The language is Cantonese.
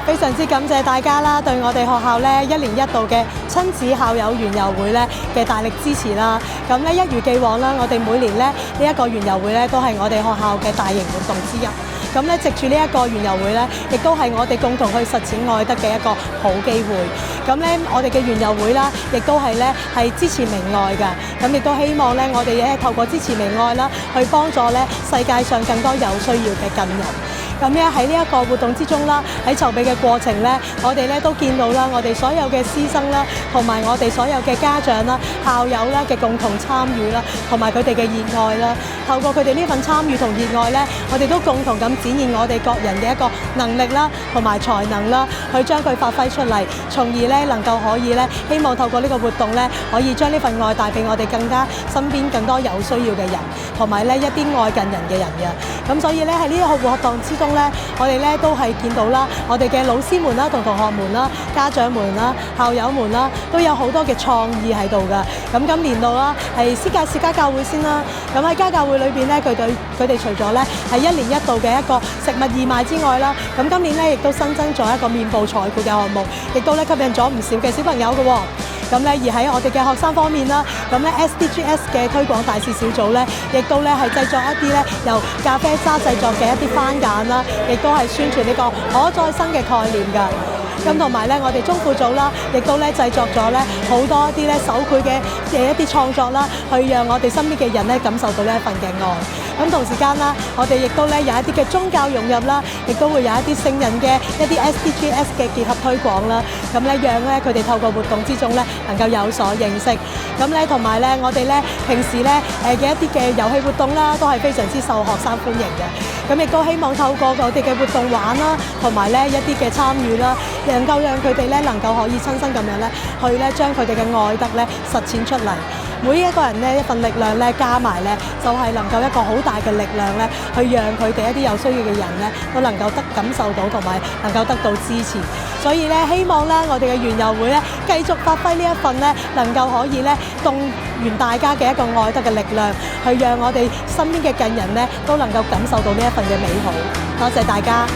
非常之感謝大家啦，對我哋學校咧1年1度嘅親子校友園遊會咧嘅大力支持啦。咁咧一如既往啦，我哋每年咧呢一個園遊會咧都係我哋學校嘅大型活動之一。咁咧藉住呢一個園遊會咧，亦都係我哋共同去實踐愛德嘅一個好機會。咁咧我哋嘅園遊會啦，亦都係咧係支持明愛㗎。咁亦都希望咧我哋咧透過支持明愛啦，去幫助咧世界上更多有需要嘅近人。咁咧喺呢一個活動之中啦，喺籌備嘅過程咧，我哋咧都見到啦，我哋所有嘅師生啦，同埋我哋所有嘅家長啦、校友啦嘅共同參與啦，同埋佢哋嘅熱愛啦。透過佢哋呢份參與同熱愛咧，我哋都共同咁展現我哋各人嘅一個能力啦，同埋才能啦，去將佢發揮出嚟，從而咧能夠可以咧，希望透過呢個活動咧，可以將呢份愛帶俾我哋更加身邊更多有需要嘅人，同埋咧一啲愛近人嘅人嘅。咁所以咧喺呢個活動之中咧，我哋咧都係見到啦，我哋嘅老師們啦、同同學們啦、家長們啦、校友們啦，都有好多嘅創意喺度㗎。咁今年度啦，係先介紹家教會先啦。咁喺家教會裏邊咧，佢哋除咗咧係1年1度嘅一個食物義賣之外啦，咁今年咧亦都新增咗一個面部彩繪嘅項目，亦都咧吸引咗唔少嘅小朋友嘅喎。咁咧而喺我哋嘅學生方面啦，咁咧 SDGs 嘅推廣大使小組咧，亦都咧係製作一啲咧由咖啡渣製作嘅一啲番梘啦，亦都係宣傳呢個可再生嘅概念㗎。咁同埋咧，我哋中輔組啦，亦都咧製作咗咧好多一啲咧手繪嘅一啲創作啦，去讓我哋身邊嘅人咧感受到呢一份嘅愛。咁同時間啦，我哋亦都咧有一啲嘅宗教融入啦，亦都會有一啲聖人嘅一啲 SDGs 嘅結合推廣啦。咁咧讓咧佢哋透過活動之中咧能夠有所認識。咁咧同埋咧我哋咧平時咧嘅一啲嘅遊戲活動啦，都係非常之受學生歡迎嘅。咁亦都希望透過我哋嘅活動玩啦，同埋咧一啲嘅參與啦，能夠讓佢哋咧能夠可以親身咁樣咧去咧將佢哋嘅愛德咧實踐出嚟。每一個人咧一份力量咧加埋咧，就係能夠一個好大嘅力量咧，去讓佢哋一啲有需要嘅人咧都能夠感受到，同埋能夠得到支持。所以咧希望咧我哋嘅園遊會咧繼續發揮呢一份咧，能夠可以咧動員大家嘅一個愛德嘅力量，去讓我哋身邊嘅近人咧都能夠感受到呢一份嘅美好。多謝大家。